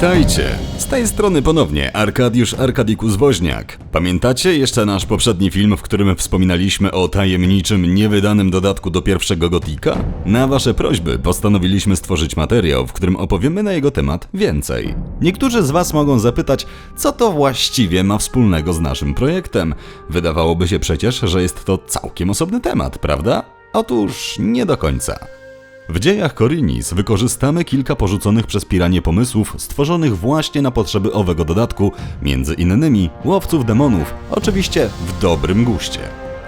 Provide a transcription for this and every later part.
Witajcie! Z tej strony ponownie Arkadiusz Arkadikus Woźniak. Pamiętacie jeszcze nasz poprzedni film, w którym wspominaliśmy o tajemniczym, niewydanym dodatku do pierwszego Gotika? Na wasze prośby postanowiliśmy stworzyć materiał, w którym opowiemy na jego temat więcej. Niektórzy z was mogą zapytać, co to właściwie ma wspólnego z naszym projektem? Wydawałoby się przecież, że jest to całkiem osobny temat, prawda? Otóż nie do końca. W dziejach Korinis wykorzystamy kilka porzuconych przez Piranię pomysłów stworzonych właśnie na potrzeby owego dodatku, między innymi Łowców Demonów, oczywiście w dobrym guście.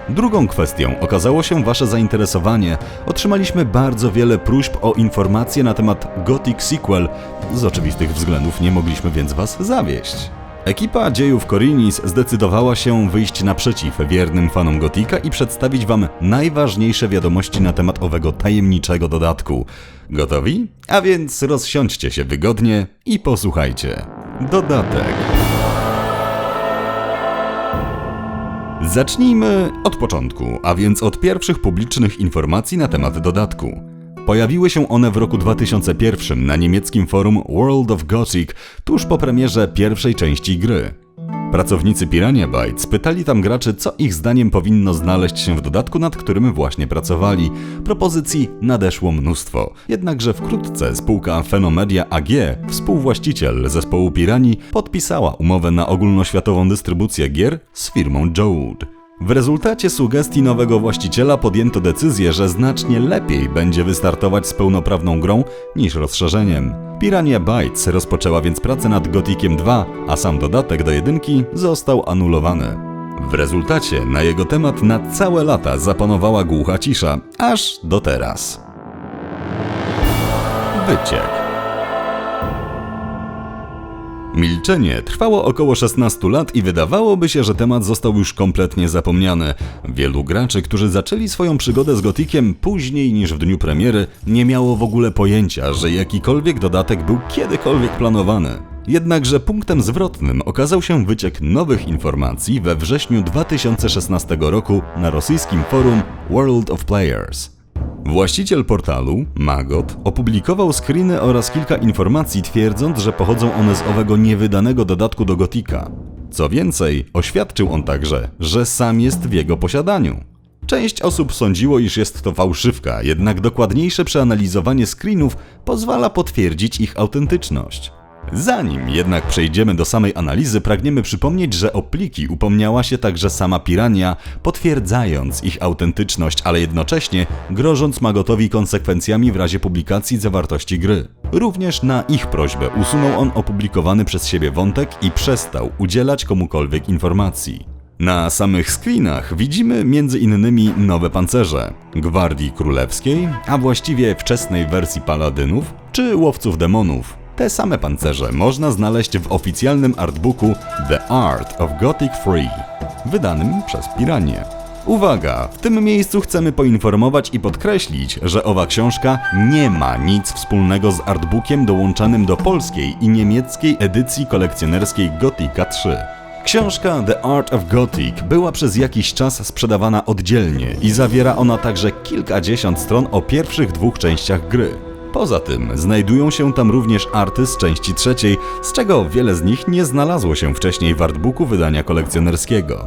Drugą kwestią okazało się wasze zainteresowanie. Otrzymaliśmy bardzo wiele próśb o informacje na temat Gothic Sequel. Z oczywistych względów nie mogliśmy więc was zawieść. Ekipa Dziejów Korinis zdecydowała się wyjść naprzeciw wiernym fanom Gotika i przedstawić wam najważniejsze wiadomości na temat owego tajemniczego dodatku. Gotowi? A więc rozsiądźcie się wygodnie i posłuchajcie. Dodatek. Zacznijmy od początku, a więc od pierwszych publicznych informacji na temat dodatku. Pojawiły się one w roku 2001 na niemieckim forum World of Gothic, tuż po premierze pierwszej części gry. Pracownicy Piranha Bytes pytali tam graczy, co ich zdaniem powinno znaleźć się w dodatku, nad którym właśnie pracowali. Propozycji nadeszło mnóstwo. Jednakże wkrótce spółka Phenomedia AG, współwłaściciel zespołu Piranii, podpisała umowę na ogólnoświatową dystrybucję gier z firmą Jode. W rezultacie sugestii nowego właściciela podjęto decyzję, że znacznie lepiej będzie wystartować z pełnoprawną grą niż rozszerzeniem. Piranha Bytes rozpoczęła więc pracę nad Gothiciem 2, a sam dodatek do jedynki został anulowany. W rezultacie na jego temat na całe lata zapanowała głucha cisza, aż do teraz. Wyciek. Milczenie trwało około 16 lat i wydawałoby się, że temat został już kompletnie zapomniany. Wielu graczy, którzy zaczęli swoją przygodę z Gothiciem później niż w dniu premiery, nie miało w ogóle pojęcia, że jakikolwiek dodatek był kiedykolwiek planowany. Jednakże punktem zwrotnym okazał się wyciek nowych informacji we wrześniu 2016 roku na rosyjskim forum World of Players. Właściciel portalu, Magot, opublikował screeny oraz kilka informacji, twierdząc, że pochodzą one z owego niewydanego dodatku do Gotika. Co więcej, oświadczył on także, że sam jest w jego posiadaniu. Część osób sądziło, iż jest to fałszywka, jednak dokładniejsze przeanalizowanie screenów pozwala potwierdzić ich autentyczność. Zanim jednak przejdziemy do samej analizy, pragniemy przypomnieć, że o pliki upomniała się także sama Pirania, potwierdzając ich autentyczność, ale jednocześnie grożąc Magotowi konsekwencjami w razie publikacji zawartości gry. Również na ich prośbę usunął on opublikowany przez siebie wątek i przestał udzielać komukolwiek informacji. Na samych screenach widzimy m.in. nowe pancerze Gwardii Królewskiej, a właściwie wczesnej wersji Paladynów czy Łowców Demonów. Te same pancerze można znaleźć w oficjalnym artbooku The Art of Gothic 3, wydanym przez Piranię. Uwaga! W tym miejscu chcemy poinformować i podkreślić, że owa książka nie ma nic wspólnego z artbookiem dołączanym do polskiej i niemieckiej edycji kolekcjonerskiej Gotika 3. Książka The Art of Gothic była przez jakiś czas sprzedawana oddzielnie i zawiera ona także kilkadziesiąt stron o pierwszych dwóch częściach gry. Poza tym znajdują się tam również arty z części trzeciej, z czego wiele z nich nie znalazło się wcześniej w artbooku wydania kolekcjonerskiego.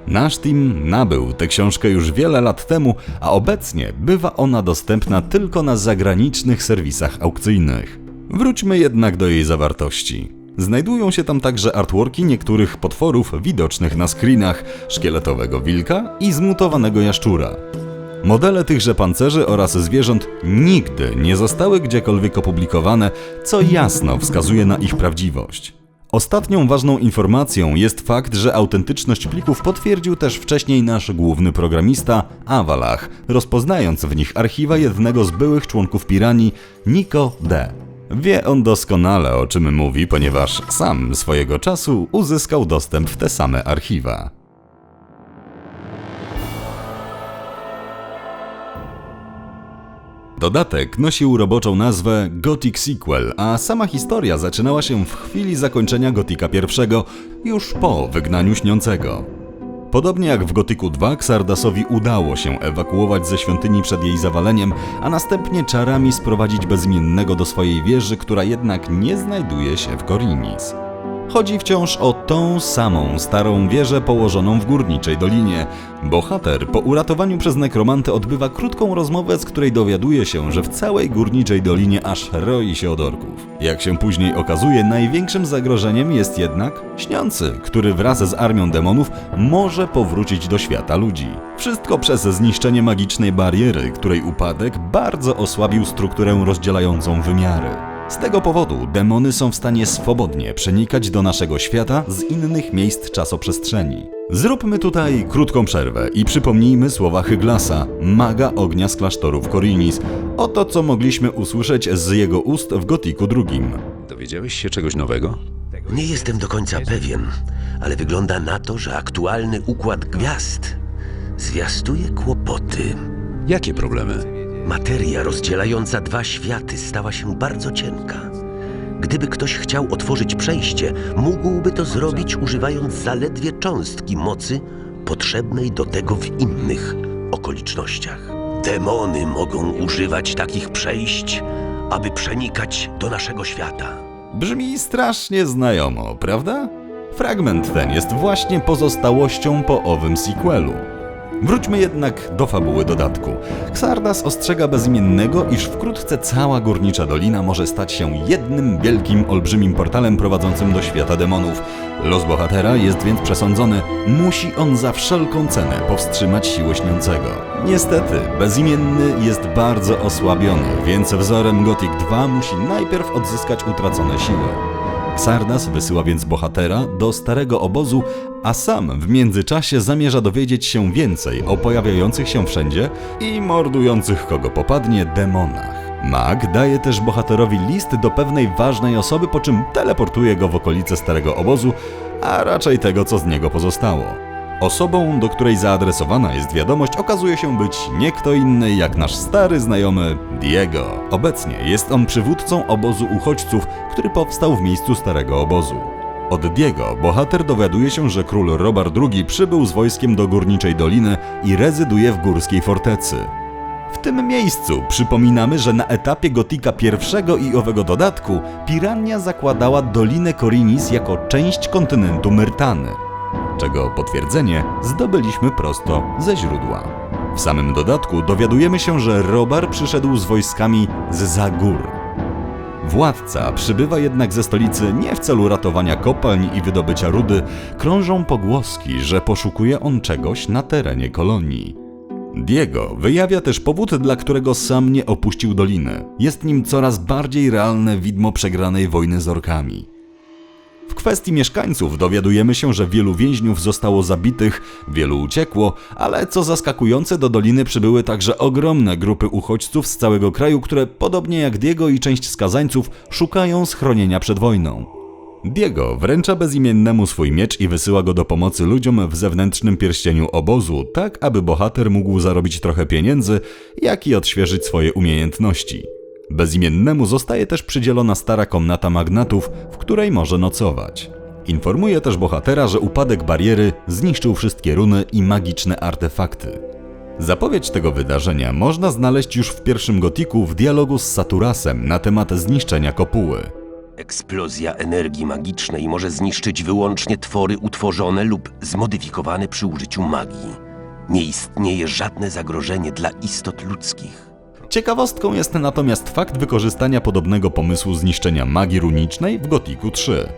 Nasz team nabył tę książkę już wiele lat temu, a obecnie bywa ona dostępna tylko na zagranicznych serwisach aukcyjnych. Wróćmy jednak do jej zawartości. Znajdują się tam także artworki niektórych potworów widocznych na screenach, szkieletowego wilka i zmutowanego jaszczura. Modele tychże pancerzy oraz zwierząt nigdy nie zostały gdziekolwiek opublikowane, co jasno wskazuje na ich prawdziwość. Ostatnią ważną informacją jest fakt, że autentyczność plików potwierdził też wcześniej nasz główny programista Awalach, rozpoznając w nich archiwa jednego z byłych członków Piranii, Nico D. Wie on doskonale, o czym mówi, ponieważ sam swojego czasu uzyskał dostęp w te same archiwa. Dodatek nosił roboczą nazwę Gothic Sequel, a sama historia zaczynała się w chwili zakończenia Gotika I, już po wygnaniu śniącego. Podobnie jak w Gotyku 2, Xardasowi udało się ewakuować ze świątyni przed jej zawaleniem, a następnie czarami sprowadzić Bezimiennego do swojej wieży, która jednak nie znajduje się w Khorinis. Chodzi wciąż o tą samą starą wieżę położoną w Górniczej Dolinie. Bohater po uratowaniu przez nekromantę odbywa krótką rozmowę, z której dowiaduje się, że w całej Górniczej Dolinie aż roi się od orków. Jak się później okazuje, największym zagrożeniem jest jednak Śniący, który wraz z armią demonów może powrócić do świata ludzi. Wszystko przez zniszczenie magicznej bariery, której upadek bardzo osłabił strukturę rozdzielającą wymiary. Z tego powodu demony są w stanie swobodnie przenikać do naszego świata z innych miejsc czasoprzestrzeni. Zróbmy tutaj krótką przerwę i przypomnijmy słowa Hyglasa, maga ognia z klasztorów Khorinis. Oto co mogliśmy usłyszeć z jego ust w Gotiku 2. Dowiedziałeś się czegoś nowego? Nie jestem do końca pewien, ale wygląda na to, że aktualny układ gwiazd zwiastuje kłopoty. Jakie problemy? Materia rozdzielająca dwa światy stała się bardzo cienka. Gdyby ktoś chciał otworzyć przejście, mógłby to zrobić używając zaledwie cząstki mocy potrzebnej do tego w innych okolicznościach. Demony mogą używać takich przejść, aby przenikać do naszego świata. Brzmi strasznie znajomo, prawda? Fragment ten jest właśnie pozostałością po owym sequelu. Wróćmy jednak do fabuły dodatku. Xardas ostrzega Bezimiennego, iż wkrótce cała Górnicza Dolina może stać się jednym wielkim, olbrzymim portalem prowadzącym do świata demonów. Los bohatera jest więc przesądzony, musi on za wszelką cenę powstrzymać siłę Śniącego. Niestety, Bezimienny jest bardzo osłabiony, więc wzorem Gothic 2 musi najpierw odzyskać utracone siły. Xardas wysyła więc bohatera do starego obozu, a sam w międzyczasie zamierza dowiedzieć się więcej o pojawiających się wszędzie i mordujących kogo popadnie demonach. Mag daje też bohaterowi list do pewnej ważnej osoby, po czym teleportuje go w okolice starego obozu, a raczej tego, co z niego pozostało. Osobą, do której zaadresowana jest wiadomość, okazuje się być nie kto inny jak nasz stary znajomy Diego. Obecnie jest on przywódcą obozu uchodźców, który powstał w miejscu starego obozu. Od Diego bohater dowiaduje się, że król Robar II przybył z wojskiem do Górniczej Doliny i rezyduje w Górskiej Fortecy. W tym miejscu przypominamy, że na etapie Gotika I i owego dodatku Pirania zakładała Dolinę Khorinis jako część kontynentu Myrtany, czego potwierdzenie zdobyliśmy prosto ze źródła. W samym dodatku dowiadujemy się, że Robar przyszedł z wojskami z Zagór. Władca przybywa jednak ze stolicy nie w celu ratowania kopalń i wydobycia rudy, krążą pogłoski, że poszukuje on czegoś na terenie kolonii. Diego wyjawia też powód, dla którego sam nie opuścił doliny. Jest nim coraz bardziej realne widmo przegranej wojny z orkami. W kwestii mieszkańców dowiadujemy się, że wielu więźniów zostało zabitych, wielu uciekło, ale co zaskakujące, do doliny przybyły także ogromne grupy uchodźców z całego kraju, które podobnie jak Diego i część skazańców szukają schronienia przed wojną. Diego wręcza Bezimiennemu swój miecz i wysyła go do pomocy ludziom w zewnętrznym pierścieniu obozu, tak aby bohater mógł zarobić trochę pieniędzy, jak i odświeżyć swoje umiejętności. Bezimiennemu zostaje też przydzielona stara komnata magnatów, w której może nocować. Informuje też bohatera, że upadek bariery zniszczył wszystkie runy i magiczne artefakty. Zapowiedź tego wydarzenia można znaleźć już w pierwszym Gotiku w dialogu z Saturasem na temat zniszczenia kopuły. Eksplozja energii magicznej może zniszczyć wyłącznie twory utworzone lub zmodyfikowane przy użyciu magii. Nie istnieje żadne zagrożenie dla istot ludzkich. Ciekawostką jest natomiast fakt wykorzystania podobnego pomysłu zniszczenia magii runicznej w Gotiku 3.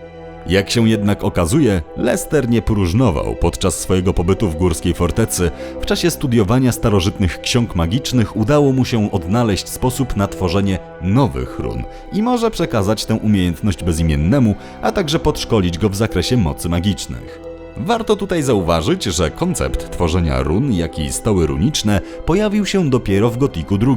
Jak się jednak okazuje, Lester nie próżnował podczas swojego pobytu w Górskiej Fortecy. W czasie studiowania starożytnych ksiąg magicznych udało mu się odnaleźć sposób na tworzenie nowych run i może przekazać tę umiejętność Bezimiennemu, a także podszkolić go w zakresie mocy magicznych. Warto tutaj zauważyć, że koncept tworzenia run, jak i stoły runiczne pojawił się dopiero w Gotiku 2.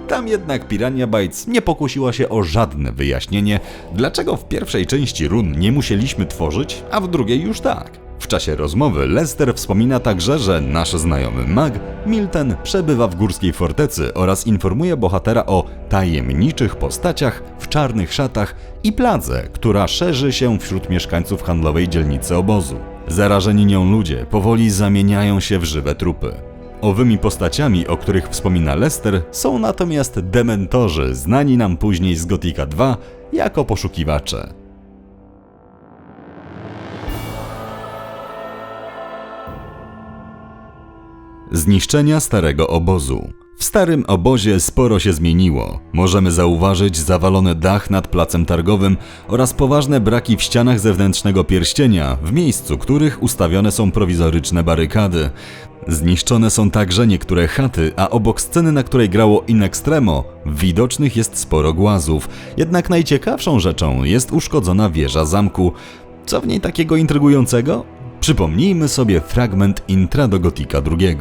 Tam jednak Piranha Bytes nie pokusiła się o żadne wyjaśnienie, dlaczego w pierwszej części run nie musieliśmy tworzyć, a w drugiej już tak. W czasie rozmowy Lester wspomina także, że nasz znajomy mag, Milten, przebywa w Górskiej Fortecy oraz informuje bohatera o tajemniczych postaciach w czarnych szatach i pladze, która szerzy się wśród mieszkańców handlowej dzielnicy obozu. Zarażeni nią ludzie powoli zamieniają się w żywe trupy. Owymi postaciami, o których wspomina Lester, są natomiast dementorzy, znani nam później z Gotika 2 jako poszukiwacze. Zniszczenia starego obozu. W starym obozie sporo się zmieniło. Możemy zauważyć zawalony dach nad placem targowym oraz poważne braki w ścianach zewnętrznego pierścienia, w miejscu których ustawione są prowizoryczne barykady. Zniszczone są także niektóre chaty, a obok sceny, na której grało In Extremo, widocznych jest sporo głazów. Jednak najciekawszą rzeczą jest uszkodzona wieża zamku. Co w niej takiego intrygującego? Przypomnijmy sobie fragment intra do Gotika II.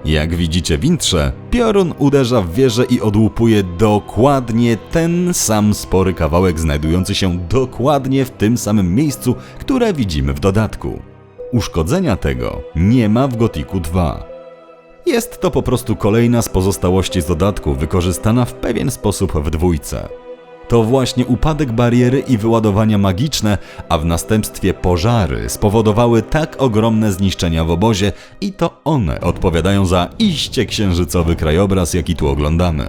Jak widzicie w intrze, piorun uderza w wieżę i odłupuje dokładnie ten sam spory kawałek znajdujący się dokładnie w tym samym miejscu, które widzimy w dodatku. Uszkodzenia tego nie ma w Gotiku 2. Jest to po prostu kolejna z pozostałości z dodatku wykorzystana w pewien sposób w dwójce. To właśnie upadek bariery i wyładowania magiczne, a w następstwie pożary spowodowały tak ogromne zniszczenia w obozie i to one odpowiadają za iście księżycowy krajobraz, jaki tu oglądamy.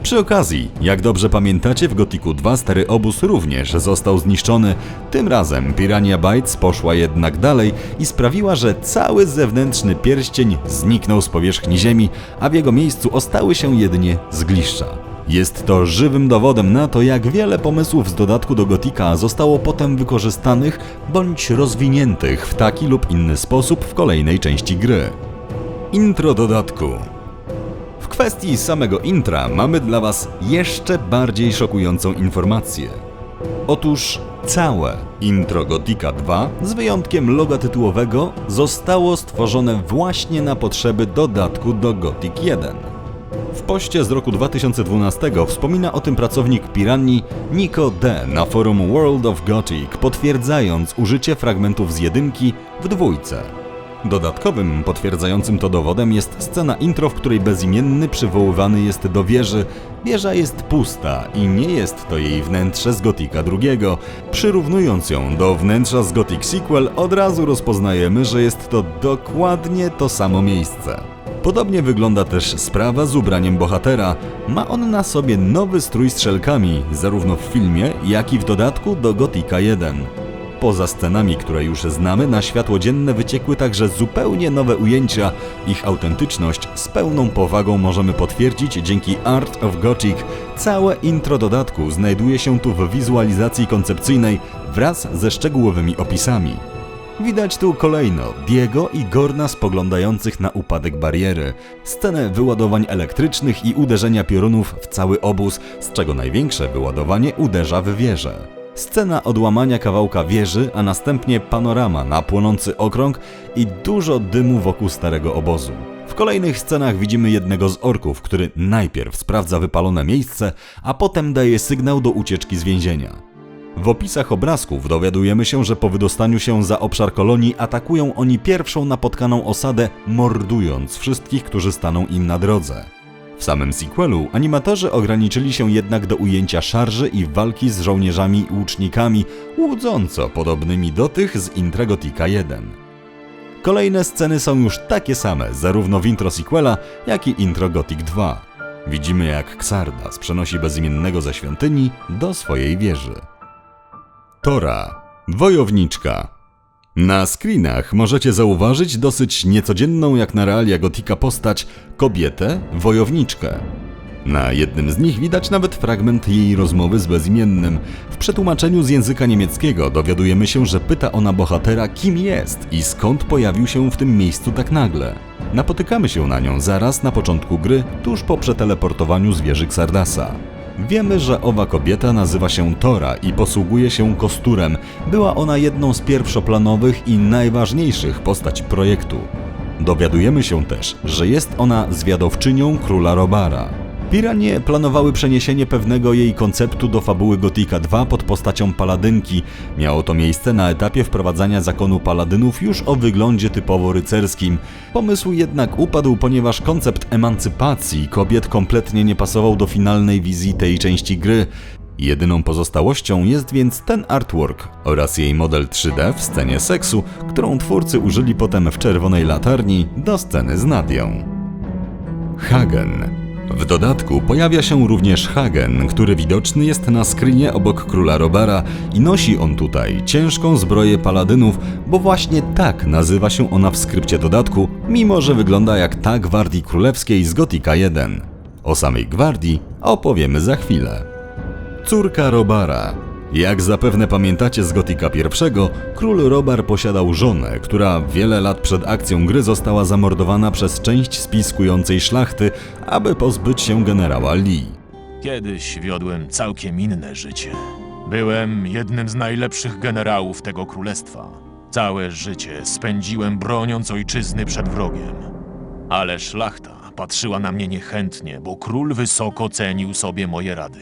Przy okazji, jak dobrze pamiętacie, w Gotiku 2 stary obóz również został zniszczony. Tym razem Piranha Bytes poszła jednak dalej i sprawiła, że cały zewnętrzny pierścień zniknął z powierzchni ziemi, a w jego miejscu ostały się jedynie zgliszcza. Jest to żywym dowodem na to, jak wiele pomysłów z dodatku do Gotika zostało potem wykorzystanych bądź rozwiniętych w taki lub inny sposób w kolejnej części gry. Intro dodatku. W kwestii samego intra mamy dla Was jeszcze bardziej szokującą informację. Otóż całe intro Gotika 2, z wyjątkiem loga tytułowego, zostało stworzone właśnie na potrzeby dodatku do Gothic 1. W poście z roku 2012 wspomina o tym pracownik Piranhi Nico D. na forum World of Gothic, potwierdzając użycie fragmentów z jedynki w dwójce. Dodatkowym potwierdzającym to dowodem jest scena intro, w której bezimienny przywoływany jest do wieży. Wieża jest pusta i nie jest to jej wnętrze z Gotika II. Przyrównując ją do wnętrza z Gothic Sequel, od razu rozpoznajemy, że jest to dokładnie to samo miejsce. Podobnie wygląda też sprawa z ubraniem bohatera. Ma on na sobie nowy strój z szelkami, zarówno w filmie, jak i w dodatku do Gotika 1. Poza scenami, które już znamy, na światło dzienne wyciekły także zupełnie nowe ujęcia. Ich autentyczność z pełną powagą możemy potwierdzić dzięki Art of Gothic. Całe intro dodatku znajduje się tu w wizualizacji koncepcyjnej wraz ze szczegółowymi opisami. Widać tu kolejno Diego i Gorna spoglądających na upadek bariery, scenę wyładowań elektrycznych i uderzenia piorunów w cały obóz, z czego największe wyładowanie uderza w wieżę. Scena odłamania kawałka wieży, a następnie panorama na płonący okrąg i dużo dymu wokół starego obozu. W kolejnych scenach widzimy jednego z orków, który najpierw sprawdza wypalone miejsce, a potem daje sygnał do ucieczki z więzienia. W opisach obrazków dowiadujemy się, że po wydostaniu się za obszar kolonii atakują oni pierwszą napotkaną osadę, mordując wszystkich, którzy staną im na drodze. W samym sequelu animatorzy ograniczyli się jednak do ujęcia szarży i walki z żołnierzami i łucznikami, łudząco podobnymi do tych z intra Gotika 1. Kolejne sceny są już takie same, zarówno w intro sequela, jak i intro Gothic 2. Widzimy, jak Xardas przenosi bezimiennego ze świątyni do swojej wieży. Tora, wojowniczka. Na screenach możecie zauważyć dosyć niecodzienną jak na realia Gotika postać, kobietę, wojowniczkę. Na jednym z nich widać nawet fragment jej rozmowy z bezimiennym. W przetłumaczeniu z języka niemieckiego dowiadujemy się, że pyta ona bohatera, kim jest i skąd pojawił się w tym miejscu tak nagle. Napotykamy się na nią zaraz na początku gry, tuż po przeteleportowaniu z wieży Xardasa. Wiemy, że owa kobieta nazywa się Tora i posługuje się kosturem. Była ona jedną z pierwszoplanowych i najważniejszych postaci projektu. Dowiadujemy się też, że jest ona zwiadowczynią króla Robara. Piranie planowały przeniesienie pewnego jej konceptu do fabuły Gotika 2 pod postacią paladynki. Miało to miejsce na etapie wprowadzania zakonu paladynów już o wyglądzie typowo rycerskim. Pomysł jednak upadł, ponieważ koncept emancypacji kobiet kompletnie nie pasował do finalnej wizji tej części gry. Jedyną pozostałością jest więc ten artwork oraz jej model 3D w scenie seksu, którą twórcy użyli potem w Czerwonej Latarni do sceny z Nadią. Hagen. W dodatku pojawia się również Hagen, który widoczny jest na screenie obok króla Robara i nosi on tutaj ciężką zbroję paladynów, bo właśnie tak nazywa się ona w skrypcie dodatku, mimo że wygląda jak ta gwardii królewskiej z Gotika 1. O samej gwardii opowiemy za chwilę. Córka Robara. Jak zapewne pamiętacie z Gotika I, król Robar posiadał żonę, która wiele lat przed akcją gry została zamordowana przez część spiskującej szlachty, aby pozbyć się generała Lee. Kiedyś wiodłem całkiem inne życie. Byłem jednym z najlepszych generałów tego królestwa. Całe życie spędziłem broniąc ojczyzny przed wrogiem. Ale szlachta patrzyła na mnie niechętnie, bo król wysoko cenił sobie moje rady.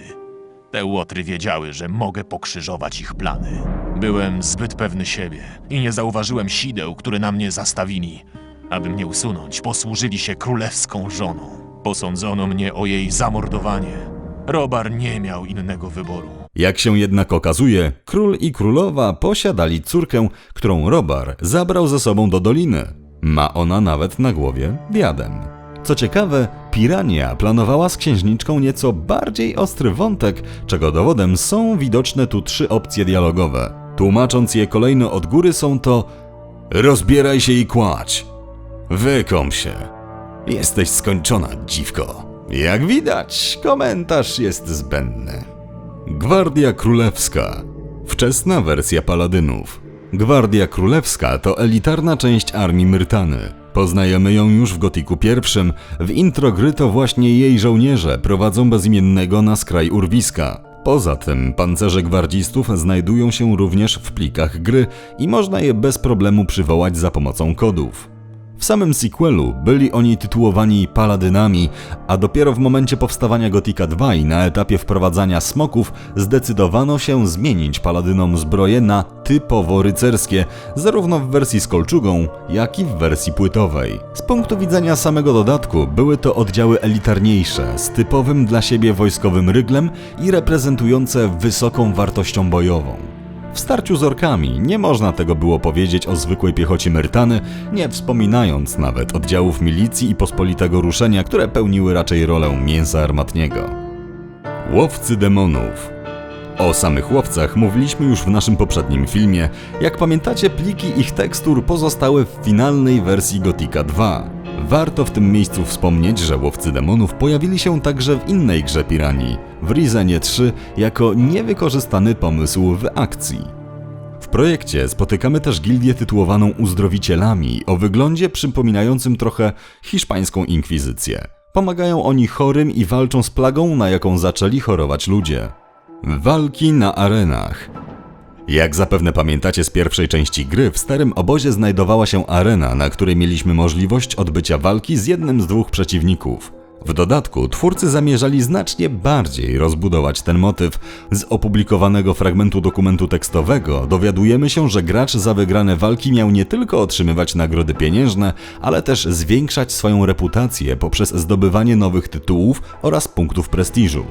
Te łotry wiedziały, że mogę pokrzyżować ich plany. Byłem zbyt pewny siebie i nie zauważyłem sideł, które na mnie zastawili. Aby mnie usunąć, posłużyli się królewską żoną. Posądzono mnie o jej zamordowanie. Robar nie miał innego wyboru. Jak się jednak okazuje, król i królowa posiadali córkę, którą Robar zabrał ze sobą do doliny. Ma ona nawet na głowie diadem. Co ciekawe, Pirania planowała z księżniczką nieco bardziej ostry wątek, czego dowodem są widoczne tu 3 opcje dialogowe. Tłumacząc je kolejno od góry są to: rozbieraj się i kładź. Wykąp się. Jesteś skończona, dziwko. Jak widać, komentarz jest zbędny. Gwardia Królewska. Wczesna wersja paladynów. Gwardia Królewska to elitarna część armii Myrtany. Poznajemy ją już w Gotiku I. W intro gry to właśnie jej żołnierze prowadzą bezimiennego na skraj urwiska. Poza tym pancerze gwardzistów znajdują się również w plikach gry i można je bez problemu przywołać za pomocą kodów. W samym sequelu byli oni tytułowani paladynami, a dopiero w momencie powstawania Gotika 2 i na etapie wprowadzania smoków zdecydowano się zmienić paladynom zbroje na typowo rycerskie, zarówno w wersji z kolczugą, jak i w wersji płytowej. Z punktu widzenia samego dodatku były to oddziały elitarniejsze, z typowym dla siebie wojskowym ryglem i reprezentujące wysoką wartością bojową. W starciu z orkami nie można tego było powiedzieć o zwykłej piechocie Myrtany, nie wspominając nawet oddziałów milicji i pospolitego ruszenia, które pełniły raczej rolę mięsa armatniego. Łowcy demonów. O samych łowcach mówiliśmy już w naszym poprzednim filmie. Jak pamiętacie, pliki ich tekstur pozostały w finalnej wersji Gotika 2. Warto w tym miejscu wspomnieć, że łowcy demonów pojawili się także w innej grze Piranii, w Risenie 3, jako niewykorzystany pomysł w akcji. W projekcie spotykamy też gildię tytułowaną Uzdrowicielami, o wyglądzie przypominającym trochę hiszpańską inkwizycję. Pomagają oni chorym i walczą z plagą, na jaką zaczęli chorować ludzie. Walki na arenach. Jak zapewne pamiętacie z pierwszej części gry, w starym obozie znajdowała się arena, na której mieliśmy możliwość odbycia walki z jednym z 2 przeciwników. W dodatku twórcy zamierzali znacznie bardziej rozbudować ten motyw. Z opublikowanego fragmentu dokumentu tekstowego dowiadujemy się, że gracz za wygrane walki miał nie tylko otrzymywać nagrody pieniężne, ale też zwiększać swoją reputację poprzez zdobywanie nowych tytułów oraz punktów prestiżu.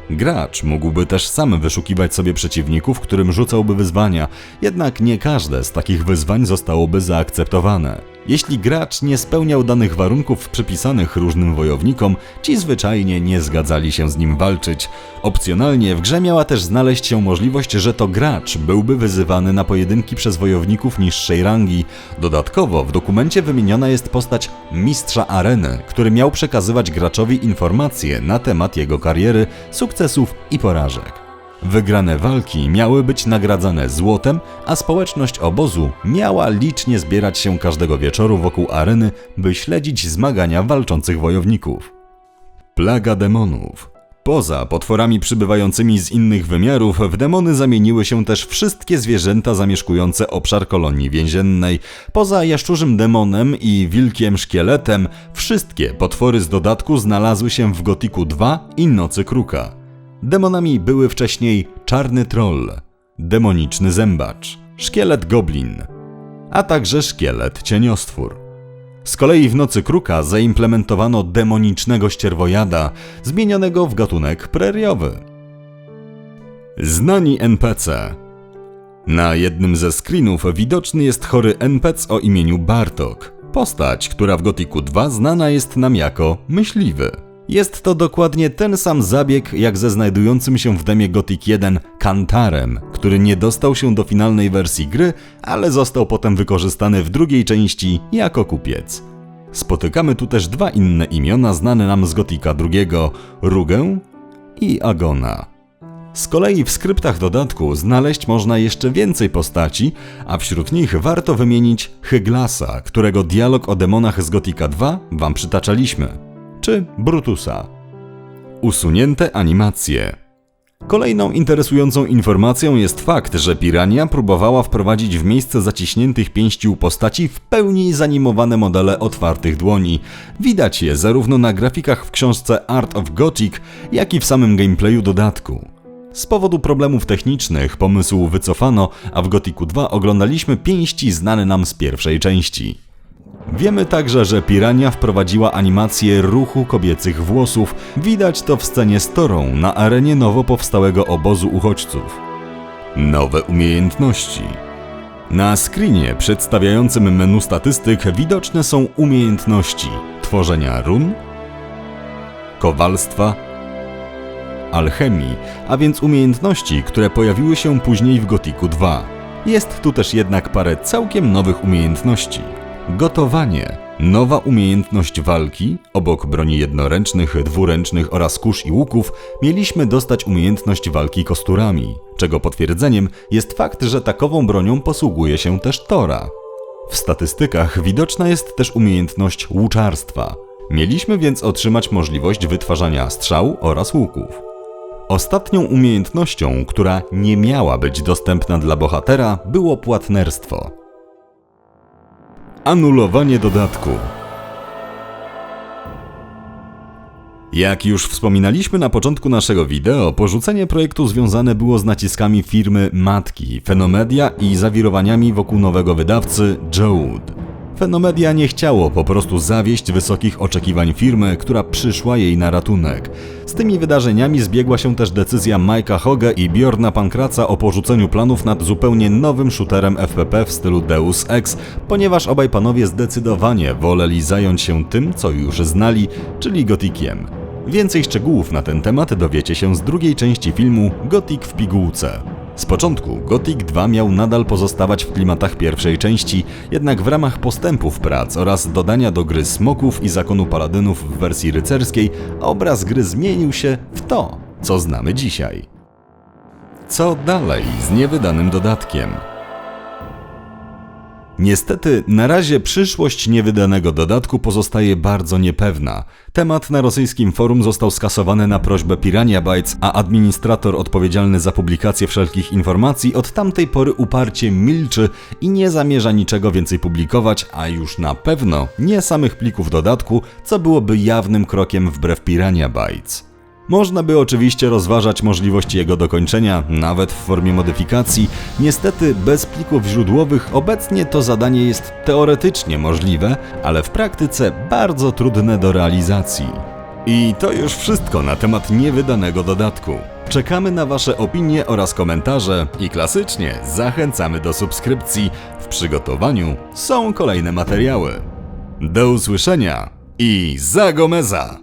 Gracz mógłby też sam wyszukiwać sobie przeciwników, którym rzucałby wyzwania, jednak nie każde z takich wyzwań zostałoby zaakceptowane. Jeśli gracz nie spełniał danych warunków przypisanych różnym wojownikom, ci zwyczajnie nie zgadzali się z nim walczyć. Opcjonalnie w grze miała też znaleźć się możliwość, że to gracz byłby wyzywany na pojedynki przez wojowników niższej rangi. Dodatkowo w dokumencie wymieniona jest postać mistrza areny, który miał przekazywać graczowi informacje na temat jego kariery, sukcesów i porażek. Wygrane walki miały być nagradzane złotem, a społeczność obozu miała licznie zbierać się każdego wieczoru wokół areny, by śledzić zmagania walczących wojowników. Plaga demonów. Poza potworami przybywającymi z innych wymiarów, w demony zamieniły się też wszystkie zwierzęta zamieszkujące obszar kolonii więziennej. Poza jaszczurzym demonem i wilkiem szkieletem, wszystkie potwory z dodatku znalazły się w Gotiku 2 i Nocy Kruka. Demonami były wcześniej czarny troll, demoniczny zębacz, szkielet goblin, a także szkielet cieniostwór. Z kolei w Nocy Kruka zaimplementowano demonicznego ścierwojada, zmienionego w gatunek preriowy. Znani NPC. Na jednym ze screenów widoczny jest chory NPC o imieniu Bartok. Postać, która w Gothicu 2 znana jest nam jako myśliwy. Jest to dokładnie ten sam zabieg jak ze znajdującym się w demie Gothic 1 Kantarem, który nie dostał się do finalnej wersji gry, ale został potem wykorzystany w drugiej części jako kupiec. Spotykamy tu też dwa inne imiona znane nam z Gothica 2, Rugę i Agona. Z kolei w skryptach dodatku znaleźć można jeszcze więcej postaci, a wśród nich warto wymienić Hyglasa, którego dialog o demonach z Gothica 2 wam przytaczaliśmy, czy Brutusa. Usunięte animacje. Kolejną interesującą informacją jest fakt, że Pirania próbowała wprowadzić w miejsce zaciśniętych pięści u postaci w pełni zanimowane modele otwartych dłoni. Widać je zarówno na grafikach w książce Art of Gothic, jak i w samym gameplayu dodatku. Z powodu problemów technicznych pomysł wycofano, a w Gothicu 2 oglądaliśmy pięści znane nam z pierwszej części. Wiemy także, że Pirania wprowadziła animację ruchu kobiecych włosów. Widać to w scenie z Torą na arenie nowo powstałego obozu uchodźców. Nowe umiejętności. Na screenie przedstawiającym menu statystyk widoczne są umiejętności tworzenia run, kowalstwa, alchemii, a więc umiejętności, które pojawiły się później w Gothicu 2. Jest tu też jednak parę całkiem nowych umiejętności. Gotowanie. Nowa umiejętność walki. Obok broni jednoręcznych, dwuręcznych oraz kusz i łuków mieliśmy dostać umiejętność walki kosturami, czego potwierdzeniem jest fakt, że takową bronią posługuje się też Tora. W statystykach widoczna jest też umiejętność łuczarstwa. Mieliśmy więc otrzymać możliwość wytwarzania strzał oraz łuków. Ostatnią umiejętnością, która nie miała być dostępna dla bohatera, było płatnerstwo. Anulowanie dodatku. Jak już wspominaliśmy na początku naszego wideo, porzucenie projektu związane było z naciskami firmy matki Fenomedia i zawirowaniami wokół nowego wydawcy Jode. Fenomedia nie chciało po prostu zawieść wysokich oczekiwań firmy, która przyszła jej na ratunek. Z tymi wydarzeniami zbiegła się też decyzja Mike'a Hogge i Bjorna Pankraca o porzuceniu planów nad zupełnie nowym shooterem FPP w stylu Deus Ex, ponieważ obaj panowie zdecydowanie woleli zająć się tym, co już znali, czyli Gothiciem. Więcej szczegółów na ten temat dowiecie się z drugiej części filmu Gothic w pigułce. Z początku Gothic 2 miał nadal pozostawać w klimatach pierwszej części, jednak w ramach postępów prac oraz dodania do gry smoków i zakonu paladynów w wersji rycerskiej, obraz gry zmienił się w to, co znamy dzisiaj. Co dalej z niewydanym dodatkiem? Niestety, na razie przyszłość niewydanego dodatku pozostaje bardzo niepewna. Temat na rosyjskim forum został skasowany na prośbę Pirania Bytes, a administrator odpowiedzialny za publikację wszelkich informacji od tamtej pory uparcie milczy i nie zamierza niczego więcej publikować, a już na pewno nie samych plików dodatku, co byłoby jawnym krokiem wbrew Pirania Bytes. Można by oczywiście rozważać możliwość jego dokończenia, nawet w formie modyfikacji. Niestety bez plików źródłowych obecnie to zadanie jest teoretycznie możliwe, ale w praktyce bardzo trudne do realizacji. I to już wszystko na temat niewydanego dodatku. Czekamy na wasze opinie oraz komentarze i klasycznie zachęcamy do subskrypcji. W przygotowaniu są kolejne materiały. Do usłyszenia i za Gomeza!